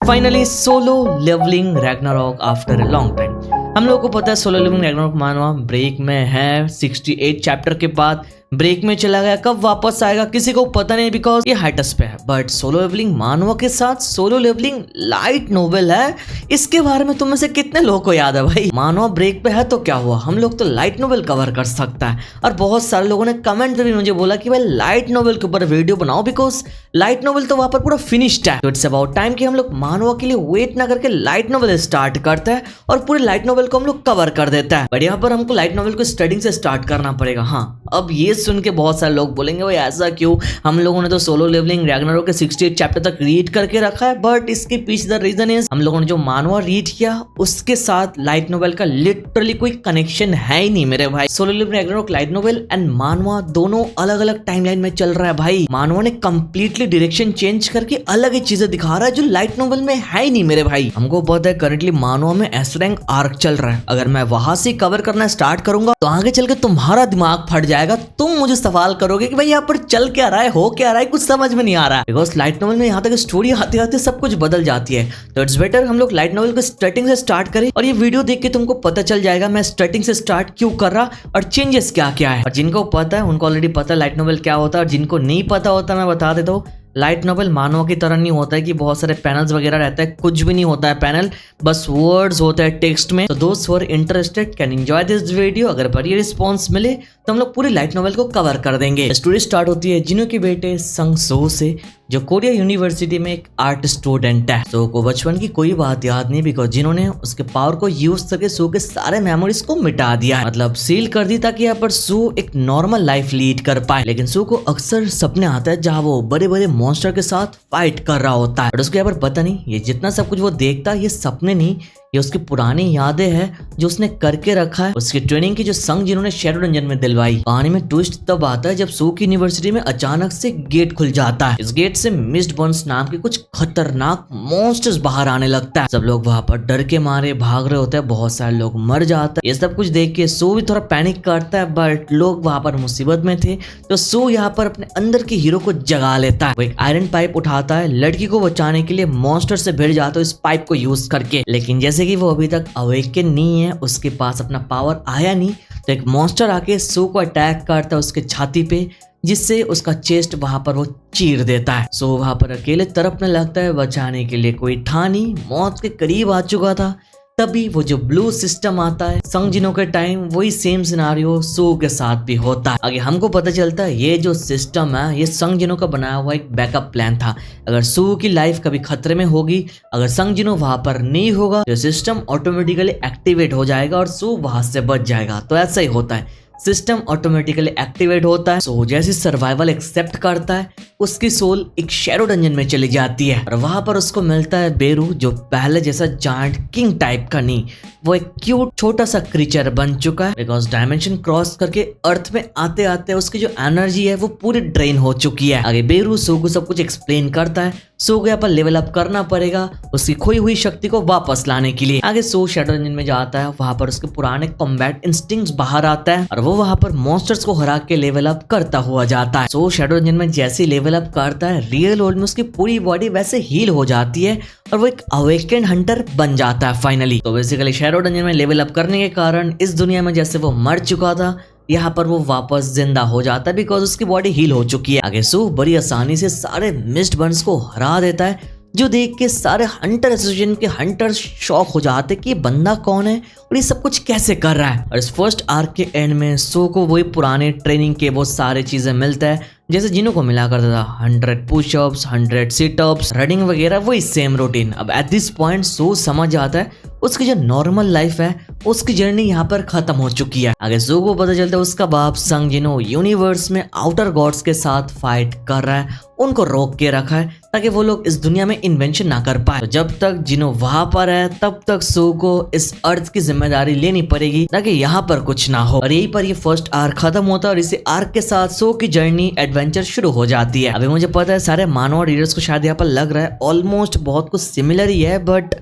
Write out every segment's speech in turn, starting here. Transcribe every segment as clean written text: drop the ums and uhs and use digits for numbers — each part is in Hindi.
Finally Solo Leveling Ragnarok after a long time. हम लोगों को पता है Solo Leveling Ragnarok manhwa break में है 68 चैप्टर के बाद ब्रेक में चला गया, कब वापस आएगा किसी को पता नहीं बिकॉज ये हाइटस पे है। बट सोलो लेवलिंग मानवा के साथ सोलो लेवलिंग लाइट नोवेल है, इसके बारे में तुम में से कितने लोगों को याद है भाई? मानवा ब्रेक पे है तो क्या हुआ, हम लोग तो लाइट नोवेल कवर कर सकता है। और बहुत सारे लोगों ने कमेंट में भी मुझे बोला कि भाई लाइट नोवेल के ऊपर वीडियो बनाओ बिकॉज लाइट नोवेल तो वहां पर पूरा फिनिश्ड है। तो इट्स अबाउट टाइम कि हम लोग मानवा के लिए वेट ना करके लाइट नोवेल स्टार्ट करते हैं और पूरे लाइट नोवेल को हम लोग कवर कर देता है। बट यहाँ पर हमको लाइट नोवेल को स्टार्टिंग से स्टार्ट करना पड़ेगा। हाँ, अब ये सुन के बहुत सारे लोग बोलेंगे भाई ऐसा क्यों, हम लोगों ने तो सोलो लेवलिंग रैग्नारॉक के 68 चैप्टर तक रीड करके रखा है। बट इसके पीछे द रीजन इज हम लोगों ने जो मानवा रीड किया उसके साथ लाइट नोवेल का लिटरली कोई कनेक्शन है ही नहीं मेरे भाई। Solo Leveling Ragnarok light novel and manhwa दोनों अलग अलग टाइमलाइन में चल रहा है भाई। मानवा ने कंप्लीटली डायरेक्शन चेंज करके अलग ही चीजें दिखा रहा है जो लाइट नोवेल में है ही नहीं मेरे भाई। हमको पता है करंटली मानवा में एस रैंक आर्क चल रहा है, अगर मैं वहां से कवर करना स्टार्ट करूंगा तो आगे चल के तुम्हारा दिमाग फट जाएगा। तुम मुझे सवाल करोगे कि भाई यहाँ पर चल क्या रहा है, हो क्या रहा है, कुछ समझ में नहीं आ रहा है। बिकॉज लाइट नोवेल में यहाँ तक स्टोरी आते आते सब कुछ बदल जाती है। तो इट्स बेटर हम लोग लाइट नोवेल को स्टार्टिंग से स्टार्ट करें और ये वीडियो देख के तुमको पता चल जाएगा मैं स्टार्टिंग से स्टार्ट क्यों कर रहा और चेंजेस क्या क्या है। और जिनको पता है उनको ऑलरेडी पता है लाइट नोवेल क्या होता है, और जिनको नहीं पता होता मैं बता देता हूँ। लाइट नोवेल मानवा की तरह नहीं होता है कि बहुत सारे पैनल्स वगैरह रहता है, कुछ भी नहीं होता है पैनल, बस वर्ड्स होता है टेक्स्ट में। तो दोस्त who are interested can enjoy this video. अगर बढ़िया रिस्पॉन्स मिले तो हम लोग पूरी लाइट नोवेल को कवर कर देंगे। स्टोरी स्टार्ट होती है जिनो के बेटे संग सो से, जो कोरिया यूनिवर्सिटी में एक आर्ट स्टूडेंट है। सो को बचपन की कोई बात याद नहीं बिकॉज जिन्होंने उसके पावर को यूज करके सो के सारे मेमोरीज को मिटा दिया, मतलब सील कर दी ताकि यहाँ पर सो एक नॉर्मल लाइफ लीड कर पाए। लेकिन सो को अक्सर सपने आता है जहाँ वो बड़े बड़े मॉन्स्टर के साथ फाइट कर रहा होता है। बट उसको यहाँ पर पता नहीं ये जितना सब कुछ वो देखता है ये सपने नहीं, ये उसकी पुरानी यादें हैं जो उसने करके रखा है उसकी ट्रेनिंग की जो संग जिन्होंने शैडो डंजन में दिलवाई। कहानी में ट्विस्ट तब आता है जब सो की यूनिवर्सिटी में अचानक से गेट खुल जाता है। इस गेट से मिस्ट बर्न्स नाम के कुछ खतरनाक मॉन्स्टर्स बाहर आने लगता है। सब लोग वहां पर डर के मारे भाग रहे होते हैं, बहुत सारे लोग मर जाते हैं। ये सब कुछ देख के सो भी थोड़ा पैनिक करता है, बट लोग वहां पर मुसीबत में थे तो सो यहाँ पर अपने अंदर के हीरो को जगा लेता है। वो एक आयरन पाइप उठाता है, लड़की को बचाने के लिए मॉन्स्टर से भिड़ जाता है इस पाइप को यूज करके। लेकिन जैसे कि वो अभी तक अवेकन नहीं है, उसके पास अपना पावर आया नहीं, तो एक मॉन्स्टर आके सो को अटैक करता है उसके छाती पे, जिससे उसका चेस्ट वहां पर वो चीर देता है। सो वहां पर अकेले तड़पने लगता है, बचाने के लिए कोई था नहीं, मौत के करीब आ चुका था। तभी वो जो ब्लू सिस्टम आता है संग जिनो के टाइम, वही सेम सिनारियो सो के साथ भी होता है। आगे हमको पता चलता है ये जो सिस्टम है ये संग जिनो का बनाया हुआ एक बैकअप प्लान था। अगर सो की लाइफ कभी खतरे में होगी, अगर संग जिनो वहां पर नहीं होगा तो सिस्टम ऑटोमेटिकली एक्टिवेट हो जाएगा और सो वहां से बच जाएगा। तो ऐसा ही होता है, सिस्टम ऑटोमेटिकली एक्टिवेट होता है। सो जैसे सर्वाइवल एक्सेप्ट करता है उसकी सोल एक शैडो डंजन में चली जाती है और वहां पर उसको मिलता है बेरू, जो पहले जैसा जायंट किंग टाइप का नहीं, वो एक क्यूट छोटा सा क्रीचर बन चुका है। बिकॉज डायमेंशन क्रॉस करके अर्थ में आते आते उसकी जो एनर्जी है वो पूरी ड्रेन हो चुकी है। आगे बेरू सो को सब कुछ एक्सप्लेन करता है, सो को यहाँ पर लेवल अप करना पड़ेगा उसकी खोई हुई शक्ति को वापस लाने के लिए। आगे सो शैडो डंजन में जाता है, वहां पर उसके पुराने कॉम्बैट इंस्टिंक्ट्स बाहर आता है और वो वहां पर मॉन्स्टर्स को हरा के लेवल अप करता हुआ जाता है। सो शैडो डंजन में जैसे लेवल अप करता है रियल वर्ल्ड में उसकी पूरी बॉडी वैसे हील हो जाती है और वो एक अवेकेंड हंटर बन जाता है फाइनली। तो बेसिकली शैडो डंजन में लेवल अप करने के कारण इस दुनिया में जैसे वो मर चुका था यहाँ पर वो वापस जिंदा हो जाता है बिकॉज उसकी बॉडी हील हो चुकी है। आगे सो बड़ी आसानी से सारे मिस्ट बर्न्स को हरा देता है, जो देख के सारे हंटर एसोसिएशन के हंटर्स शॉक हो जाते कि ये बंदा कौन है और ये सब कुछ कैसे कर रहा है। और इस फर्स्ट आर्क के एंड में सो को वही पुराने ट्रेनिंग के वो सारे चीजें मिलता है जैसे जिन्हों को मिला करता था, 100 पुशअप्स, 100 सिटअप्स, रनिंग वगैरह, वही सेम रूटीन। अब एट दिस पॉइंट सो समझ आता है उसकी जो नॉर्मल लाइफ है उसकी जर्नी यहाँ पर खत्म हो चुकी है। आगे सो को पता चलता है उसका बाप संग जिनो यूनिवर्स में आउटर गॉड्स के साथ फाइट कर रहा है, उनको रोक के रखा है ताकि वो लोग इस दुनिया में इन्वेंशन ना कर पाए। तो जब तक जिनो वहां पर है तब तक सो को इस अर्थ की जिम्मेदारी लेनी पड़ेगी ताकि यहाँ पर कुछ ना हो। और यहीं पर ये फर्स्ट आर्क खत्म होता है और इसी आर्क के साथ सो की जर्नी एडवेंचर शुरू हो जाती है। अभी मुझे पता है सारे मानव रीडर्स को शायद यहाँ पर लग रहा है ऑलमोस्ट बहुत कुछ सिमिलर ही है, बट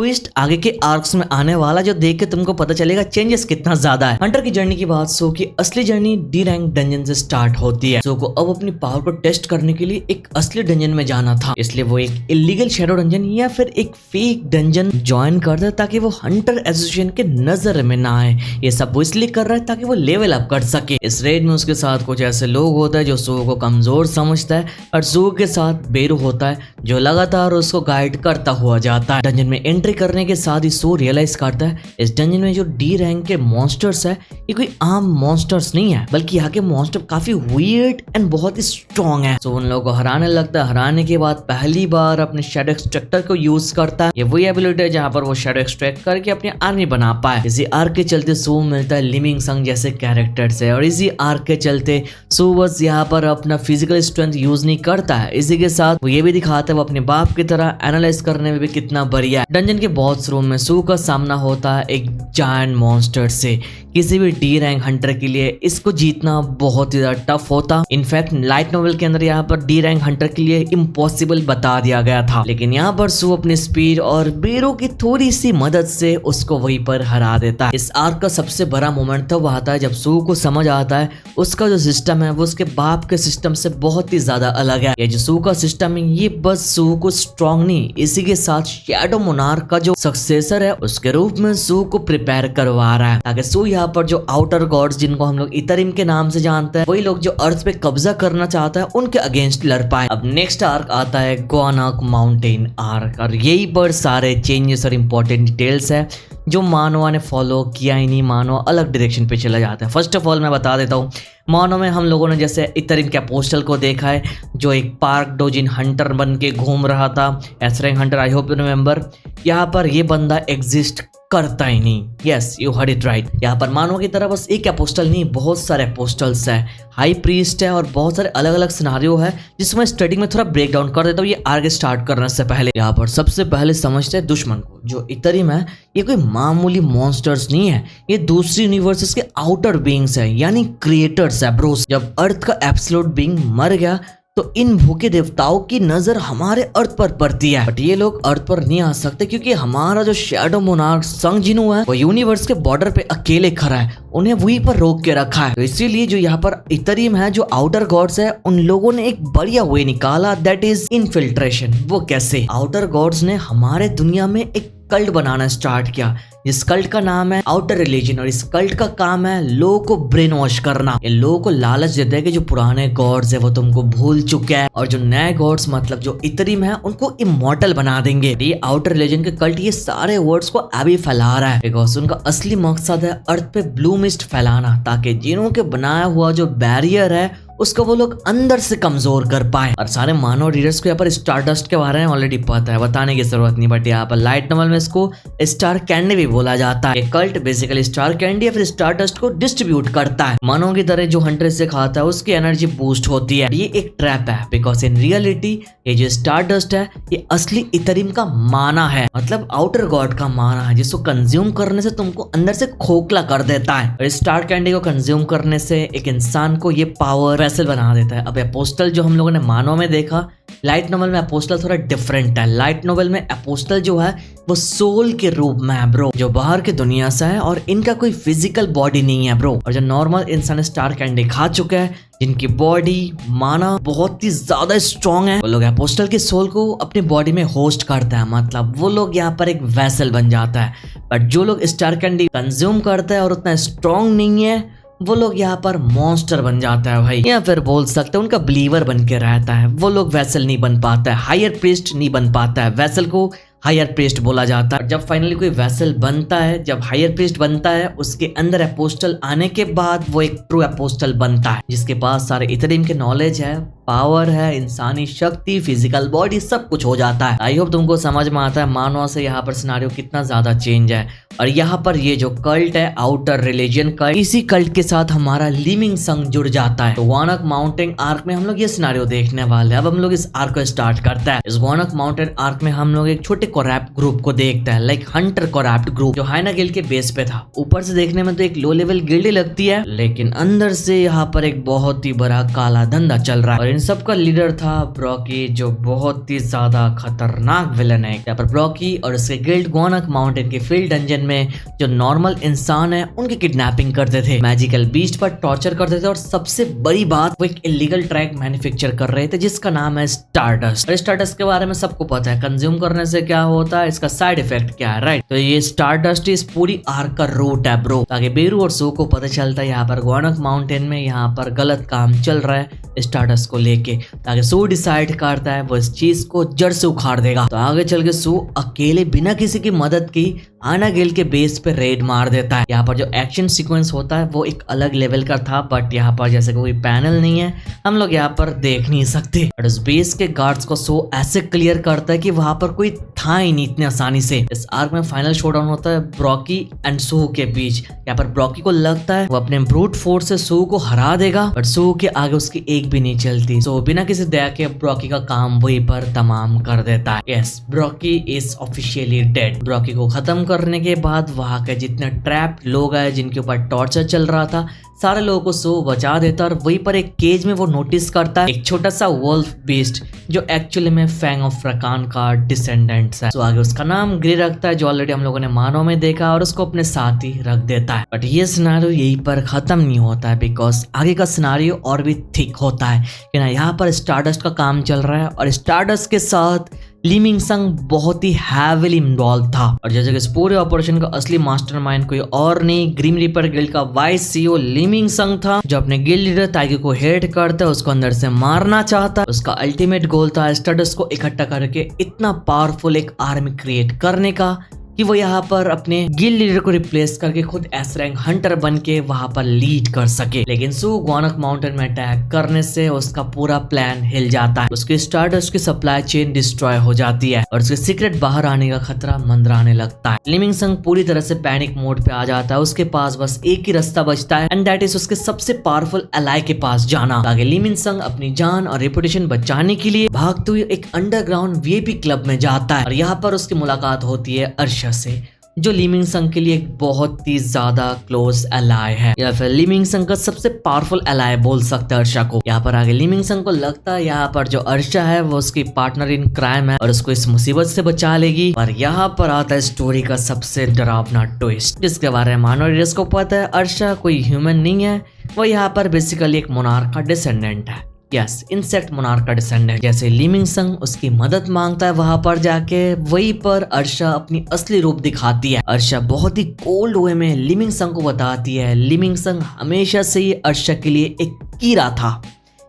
ट्विस्ट आगे के आर्क्स में आने वाला, जो देख के तुमको पता चलेगा चेंजेस कितना ज्यादा है। हंटर की जर्नी की बात सो की असली जर्नी डी रैंक डंजन से स्टार्ट होती है। सो को अब अपनी पावर को टेस्ट करने के लिए एक असली डंजन में जाना था, इसलिए वो एक इलीगल शैडो डंजन या फिर एक फेक डंजन ज्वाइन करता है ताकि वो हंटर एसोसिएशन के नजर में ना आए। ये सब वो इसलिए कर रहा है ताकि वो लेवल अप कर सके। इस रेड में उसके साथ कुछ ऐसे लोग होता है जो सू को कमजोर समझता है, और सू के साथ बेरू होता है जो लगातार उसको गाइड करता हुआ जाता है। डंजन में एंट्री करने के साथ ही सू रियलाइज करता है इस डंजन में जो डी रैंक के मॉन्स्टर्स है ये कोई आम मॉन्स्टर्स नहीं है, बल्कि यहाँ के मॉन्स्टर काफी वियर्ड एंड बहुत ही स्ट्रॉन्ग है। सो उन लोगों को हराने लगता है। हराने के बाद पहली बार अपने शैडो एक्सट्रैक्टर को यूज करता है। ये वही एबिलिटी है जहाँ पर वो शैडो एक्सट्रैक्ट करके अपनी आर्मी बना पाए। इसी आर्क के चलते सू मिलता है लिमिंग संग जैसे कैरेक्टर से, और इसी आर्क के चलते सू बस यहाँ पर अपना फिजिकल स्ट्रेंथ यूज नहीं करता है, इसी के साथ वो ये भी दिखाता है वो अपने बाप की तरह एनालाइज करने में भी कितना बढ़िया है। डंजन के बॉस रूम में सू का सामना होता है एक जायंट मॉन्स्टर से। किसी भी डी रैंक हंटर के लिए इसको जीतना बहुत ही ज्यादा टफ होता। इनफैक्ट लाइट नोवेल के अंदर यहाँ पर डी रैंक हंटर के लिए इम्पॉसिबल बता दिया गया था, लेकिन यहाँ पर सू अपनी स्पीड और बेरो की थोड़ी सी मदद से उसको वहीं पर हरा देता है। इस आर्क का सबसे बड़ा मोमेंट तब आता है जब सू को समझ आता है उसका जो सिस्टम है वो उसके बाप के सिस्टम से बहुत ही ज्यादा अलग है। ये जो सू का सिस्टम है ये बस सू को स्ट्रॉन्ग नहीं, इसी के साथ शैडो मोनार्क का जो सक्सेसर है उसके रूप में सू को प्रिपेयर करवा रहा है, ताकि सू यहाँ पर जो आउटर गॉड्स जिनको हम लोग इतरिम के नाम से जानते हैं, वही लोग जो अर्थ पे कब्जा करना चाहता है उनके अगेंस्ट लड़ पाए। अब नेक्स्ट आर्क आता है ग्वानाक माउंटेन आर्क, और यही पर सारे चेंजेस और इम्पोर्टेंट डिटेल्स है जो मानवा ने फॉलो किया ही नहीं। मानवा अलग डायरेक्शन पे चला जाता है। फर्स्ट ऑफ ऑल मैं बता देता हूँ, मानो में हम लोगों ने जैसे इतरिम के अपोस्टल को देखा है जो एक पार्क डोजिन हंटर बन के घूम रहा था, S rank Hunter, I hope you remember. यहाँ पर ये बंदा एग्जिस्ट करता ही नहीं। Yes, you heard it right. यहाँ पर मानो की तरह बस एक अपोस्टल नहीं, बहुत सारे अपोस्टल्स है, हाई प्रीस्ट है और बहुत सारे अलग अलग सिनारियो है जिसमें स्टार्टिंग में थोड़ा ब्रेक डाउन कर देता हूँ ये आगे स्टार्ट करने से पहले। यहाँ पर सबसे पहले समझते हैं दुश्मन को। जो इतरिम है ये कोई मामूली मॉन्स्टर्स नहीं है, ये दूसरी यूनिवर्सेस के आउटर बीइंग्स है, यानी क्रिएटर्स है ब्रोस। जब अर्थ का एब्सोल्यूट बीइंग मर गया तो इन भूखे देवताओं की नजर हमारे अर्थ पर पड़ती है, बट ये लोग अर्थ पर नहीं आ सकते क्योंकि हमारा जो शैडो मोनार्क संग जिनू है वो यूनिवर्स के बॉर्डर पे अकेले खड़ा है, उन्हें वहीं पर रोक के रखा है। तो इसीलिए जो यहाँ पर इतरिम है, जो आउटर गॉड्स है, उन लोगों ने एक बढ़िया वे निकाला, दैट इज इनफिल्ट्रेशन। वो कैसे? आउटर गॉड्स ने हमारे दुनिया में एक कल्ट बनाना स्टार्ट किया। इस कल्ट का नाम है आउटर रिलीजन, और इस कल्ट का काम है लोगों को ब्रेन वॉश करना। ये लोगों को लालच देता है कि जो पुराने गॉड्स है वो तुमको भूल चुके हैं, और जो नए गॉड्स मतलब जो इतरिम है उनको इमॉर्टल बना देंगे। ये आउटर रिलीजन के कल्ट ये सारे वर्ड्स को अभी फैला रहा है, बिकॉज उनका असली मकसद है अर्थ पे ब्लू मिस्ट फैलाना, ताकि जिनों के बनाया हुआ जो बैरियर है उसको वो लोग अंदर से कमजोर कर पाए। और सारे मानव रीडर्स को यहाँ पर स्टारडस्ट के बारे में ऑलरेडी पता है, बताने की जरूरत नहीं, बट यहाँ पर लाइट नॉवेल में इसको स्टार कैंडी भी बोला जाता है। कल्ट बेसिकली स्टार कैंडी या फिर स्टारडस्ट को डिस्ट्रीब्यूट करता है। मानव की तरह जो हंटर से खाता है उसकी एनर्जी बूस्ट होती है। ये एक ट्रैप है, बिकॉज इन रियलिटी ये जो स्टारडस्ट है ये असली इतरिम का माना है, मतलब आउटर गॉड का माना है, जिसको कंज्यूम करने से तुमको अंदर से खोखला कर देता है। और स्टार कैंडी को कंज्यूम करने से एक इंसान को ये पावर वैसल बना देता है। अब अपोस्टल जो हम लोगों ने मानव में देखा, लाइट नोवेल में अपोस्टल थोड़ा डिफरेंट है। लाइट नोवेल में अपोस्टल जो है वो सोल के रूप में है ब्रो, जो बाहर की दुनिया से है और इनका कोई फिजिकल बॉडी नहीं है ब्रो। और जो नॉर्मल इंसान स्टार कैंडी खा चुके हैं, जिनकी बॉडी माना बहुत ही ज्यादा स्ट्रॉन्ग है, वो लोग अपोस्टल के सोल को अपनी बॉडी में होस्ट करता है, मतलब वो लोग यहाँ पर एक वैसल बन जाता है। बट जो लोग स्टार कैंडी कंज्यूम करता है और उतना स्ट्रॉन्ग नहीं है, वो लोग यहाँ पर मॉन्स्टर बन जाता है भाई, या फिर बोल सकते हैं उनका बिलीवर बन के रहता है। वो लोग वैसल नहीं बन पाता है, हायर प्रीस्ट नहीं बन पाता है। वैसल को हायर प्रीस्ट बोला जाता है। जब फाइनली कोई वैसल बनता है, जब हायर प्रीस्ट बनता है, उसके अंदर अपोस्टल आने के बाद वो एक ट्रू अपोस्टल बनता है, जिसके पास सारे इतरिम के नॉलेज है, पावर है, इंसानी शक्ति, फिजिकल बॉडी, सब कुछ हो जाता है। आई होप तुमको समझ में आता है मानव से यहाँ पर सिनारियो कितना ज्यादा चेंज है। और यहाँ पर ये जो कल्ट है आउटर रिलीजन का, इसी कल्ट के साथ हमारा लिमिंग संग जुड़ जाता है। तो वॉनक माउंटेन आर्क में हम लोग ये सिनेरियो देखने वाले हैं। अब हम लोग इस आर्क को स्टार्ट करता है। इस वॉनक माउंटेन आर्क में हम लोग एक छोटे कोरैप्ट ग्रुप को देखते हैं, लाइक हंटर कोरैप्ट ग्रुप जो हाइना गिल्ड के बेस पे था। ऊपर से देखने में तो एक लो लेवल गिल्ड लगती है, लेकिन अंदर से यहाँ पर एक बहुत ही बड़ा काला धंधा चल रहा है। और इन सब का लीडर था ब्रॉकी, जो बहुत ही ज्यादा खतरनाक विलन है। यहाँ पर ब्रॉकी और उसके गिल्ड वॉनक माउंटेन के फील्ड डंजन में जो नॉर्मल इंसान है उनकी किडनैपिंग करते थे, मैजिकल बीस्ट पर टॉर्चर करते थे, और सबसे बड़ी बात वो एक इलीगल ट्रैक मैन्युफैक्चर कर रहे थे जिसका नाम है स्टारडस्ट। और स्टारडस्ट के बारे में सबको पता है, कंज्यूम करने से क्या होता है, इसका साइड इफेक्ट क्या है, राइट। तो ये स्टारडस्ट इस पूरी आर्क का रूट है ब्रो, ताकि बेरू और सो को पता चलता है यहाँ पर वॉनक माउंटेन में यहाँ पर गलत काम चल रहा है स्टारडस्ट को लेके, ताकि सो डिसाइड करता है वो इस चीज को जड़ से उखाड़ देगा। तो आगे चल के सो अकेले बिना किसी की मदद की आना गिल्ड के बेस पे रेड मार देता है। यहाँ पर जो एक्शन सीक्वेंस होता है वो एक अलग लेवल का था, बट यहाँ पर जैसे कोई पैनल नहीं है हम लोग यहाँ पर देख नहीं सकते। बट उस बेस के गार्ड्स को सो ऐसे क्लियर करता है कि वहां पर कोई था ही नहीं इतनी आसानी से। इस आर्क में फाइनल शोडाउन होता है ब्रॉकी एंड सो के बीच। यहाँ पर ब्रॉकी को लगता है वो अपने ब्रूट फोर्स से सो को हरा देगा, बट सो के आगे उसकी एक भी नहीं चलती। सो बिना किसी दया के ब्रॉकी का काम वहीं पर तमाम कर देता है। Yes, Brocky is officially dead. Brocky को खत्म करने के बाद वहां के जितने ट्रैप लोग आए जिनके ऊपर टॉर्चर चल रहा था, सारे लोगों को सो बचा देता। और वहीं पर एक केज में वो नोटिस करता है एक छोटा सा वुल्फ बीस्ट जो एक्चुअली में फैंग ऑफ रकान का डिसेंडेंट्स है। तो आगे उसका नाम ग्रे रखता है, जो ऑलरेडी हम लोगों ने मानो में देखा, और उसको अपने साथ ही रख देता है। बट ये सिनेरियो यहीं पर खत्म नहीं होता है, बिकॉज आगे का सिनेरियो और भी थिक होता है कि ना यहाँ पर स्टारडस्ट का काम चल रहा है, और स्टारडस्ट के साथ लिमिंग संग बहुत ही हैविली इन्वॉल्व था। और जैसे कि इस पूरे ऑपरेशन का असली मास्टरमाइंड कोई और नहीं, ग्रीम रिपर गिल्ड का वाइस सीईओ लिमिंग संग था, जो अपने गिल्ड लीडर ताइगी को हेड करता है, उसको अंदर से मारना चाहता। उसका अल्टीमेट गोल था स्टारडस्ट को इकट्ठा करके इतना पावरफुल एक आर्मी क्रिएट करने का कि वो यहाँ पर अपने गिल्ड लीडर को रिप्लेस करके खुद एस रैंक हंटर बन के वहां पर लीड कर सके। लेकिन सो वॉनक माउंटेन में अटैक करने से उसका पूरा प्लान हिल जाता है। उसकी स्टारडस्ट की सप्लाई चेन डिस्ट्रॉय हो जाती है और उसके सीक्रेट बाहर आने का खतरा मंडराने लगता है। लिमिंग संग पूरी तरह से पैनिक मोड पे आ जाता है। उसके पास बस एक ही रास्ता बचता है, एंड दैट इज उसके सबसे पावरफुल एलाई के पास जाना। ताकि लिमिंग संग अपनी जान और रेपुटेशन बचाने के लिए भागते हुए एक अंडरग्राउंड वीआईपी क्लब में जाता है। और यहाँ पर उसकी मुलाकात होती है अर्शा से, जो लिमिंग संग के लिए एक बहुत ही ज्यादा क्लोज एलाय है, या फिर लिमिंग संग का सबसे पावरफुल एलाय बोल सकते हैं अर्शा को। यहाँ पर आगे लिमिंग संग को लगता है यहाँ पर जो अर्शा है वो उसकी पार्टनर इन क्राइम है और उसको इस मुसीबत से बचा लेगी। और यहाँ पर आता है स्टोरी का सबसे डरावना ट्विस्ट, जिसके बारे में मानो रीडर्स को पता है अर्शा कोई ह्यूमन नहीं है, वो यहाँ पर बेसिकली एक मोनार्क का डिसेंडेंट है। यस, इंसेक्ट मोनार्क का डिसेंडेंट। जैसे लिमिंग संग उसकी मदद मांगता है वहां पर जाके, वहीं पर अर्शा अपनी असली रूप दिखाती है। अर्शा बहुत ही कोल्ड वे में लिमिंग संग को बताती है लिमिंग संग हमेशा से ही अर्शा के लिए एक कीड़ा था,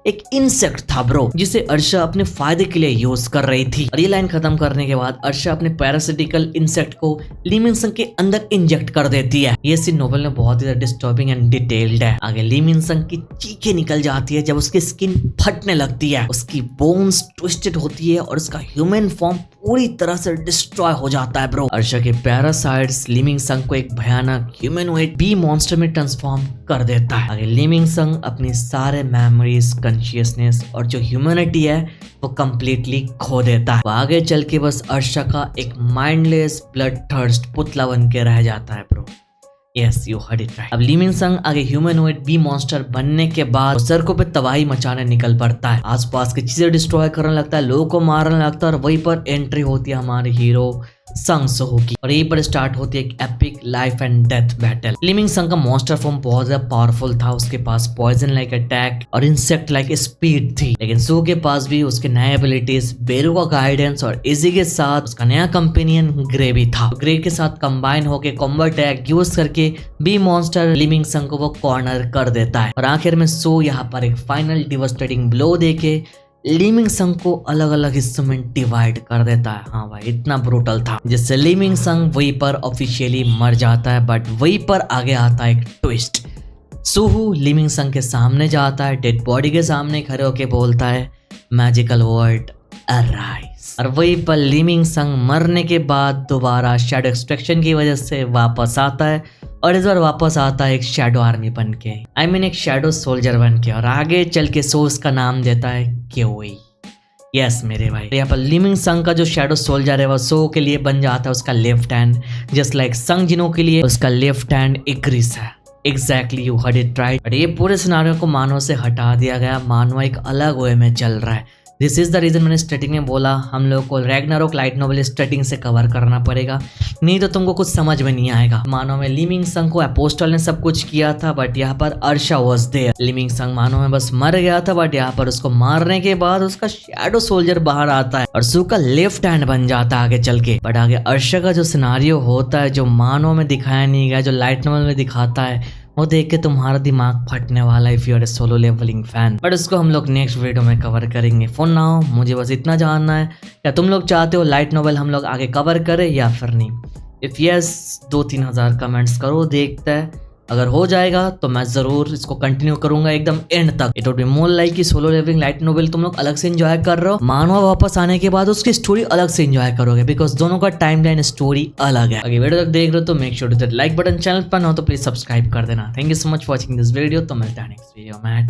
एक इंसेक्ट था ब्रो, जिसे अर्शा अपने फायदे के लिए यूज कर रही थी। और ये लाइन खत्म करने के बाद अर्शा अपने पैरासिटिकल इंसेक्ट को लिमिंग संग के अंदर इंजेक्ट कर देती है। ये सीन नोवेल में बहुत ही डिस्टर्बिंग एंड डिटेल्ड है। आगे लिमिंग संग की चीखें निकल जाती है जब उसकी स्किन फटने लगती है, उसकी बोन्स ट्विस्टेड होती है और उसका ह्यूमन फॉर्म पूरी तरह से डिस्ट्रॉय हो जाता है ब्रो। अर्शा के पैरासाइट्स लिमिंग संग को एक भयानक ह्यूमनॉइड बी मॉन्स्टर में ट्रांसफॉर्म कर देता है। आगे लिमिंग संग अपनी सारे मेमोरीज, कॉन्शियसनेस और जो ह्यूमैनिटी है वो कंप्लीटली खो देता है। वो आगे चल के बस अर्शा का एक माइंडलेस ब्लड थर्स्ट पुतला बन के रह जाता है bro. Yes, you heard it right. अब लिमिंग संग आगे ह्यूमनॉइड बी मॉन्स्टर बनने के बाद सड़कों पे तबाही मचाने निकल पड़ता है, आसपास की चीजें डिस्ट्रॉय करने लगता है, लोगों को मारने लगता है। और वहीं पर एंट्री होती है हमारे हीरो संग सोहू की, और यहीं पर स्टार्ट होती है एक epic life and death battle. Liming Sang का मॉन्स्टर फॉर्म बहुत ज्यादा पावरफुल था, उसके पास पॉइजन लाइक अटैक और इंसेक्ट लाइक स्पीड थी। लेकिन सो के पास भी उसके नए एबिलिटीज, बेरू का गाइडेंस और इजी के साथ उसका नया कंपेनियन ग्रे भी था। ग्रे के साथ कंबाइन होके कॉम्बो अटैक यूज करके बी मॉन्स्टर लिमिंग संग को वो कॉर्नर कर देता है। और आखिर में सो यहाँ पर एक फाइनल डिवास्टेटिंग ब्लो देके लिमिंग संग को अलग अलग हिस्सों में डिवाइड कर देता है। हाँ भाई, इतना ब्रूटल था, जिससे लिमिंग संग वहीं पर ऑफिशियली मर जाता है। बट वहीं पर आगे आता है एक ट्विस्ट। सोहू लिमिंग संग के सामने जाता है, डेड बॉडी के सामने खड़े होके बोलता है मैजिकल वर्ड अराइज। और वहीं पर लीमिंग संग मरने के बाद दोबारा शैडो एक्सट्रैक्शन की वजह से वापस आता है और इस बार वापस आता है एक शैडो आर्मी बन के, एक शैडो सोल्जर बन के, और आगे चल के सोर्स का नाम देता है क्योई। यस मेरे भाई, यहाँ पर लीमिंग संग का जो शैडो सोल्जर है वो सो के लिए बन जाता है उसका लेफ्ट हैंड, जस्ट लाइक संग जिनो के लिए उसका लेफ्ट हैंड इक्रिस है। Exactly, you heard it right. But ये पूरे सिनारियो को मानव से हटा दिया गया, मानव एक अलग वे में चल रहा है। दिस इज द रीजन मैंने स्टार्टिंग में बोला हम लोग को रैग्नारोक लाइट नोवेल स्टार्टिंग से कवर करना पड़ेगा, नहीं तो तुमको कुछ समझ में नहीं आएगा। मानो में लीमिंग संग को अपोस्टल ने सब कुछ किया था, बट यहाँ पर अर्शा वाज देयर। लीमिंग संग मानो में बस मर गया था, बट यहाँ पर उसको मारने के बाद उसका शैडो सोल्जर बाहर आता है और सू का लेफ्ट हैंड बन जाता है आगे चल के। बट आगे अर्शा का जो सिनारियो होता है, जो मानो में दिखाया नहीं गया, जो लाइट नोवेल में दिखाता है, वो देख के तुम्हारा दिमाग फटने वाला है if you are a Solo Leveling fan. But उसको हम लोग नेक्स्ट वीडियो में कवर करेंगे। फॉर नाउ मुझे बस इतना जानना है, क्या तुम लोग चाहते हो लाइट नोवेल हम लोग आगे कवर करें या फिर नहीं? इफ यस 2-3 हज़ार कमेंट्स करो, देखते हैं। अगर हो जाएगा तो मैं जरूर इसको कंटिन्यू करूंगा एकदम एंड तक। It would be more like कि सोलो लेवलिंग लाइट नोवेल तुम लोग अलग से एंजॉय कर रहे हो, मानवा वापस आने के बाद उसकी स्टोरी अलग से एंजॉय करोगे, बिकॉज दोनों का टाइमलाइन स्टोरी अलग है। अगर वीडियो तक देख रहे हो तो make sure to hit like button, channel पर ना हो तो प्लीज सब्सक्राइब कर देना। Thank you so much for watching this video. तो मिलता है नेक्स्ट वीडियो में।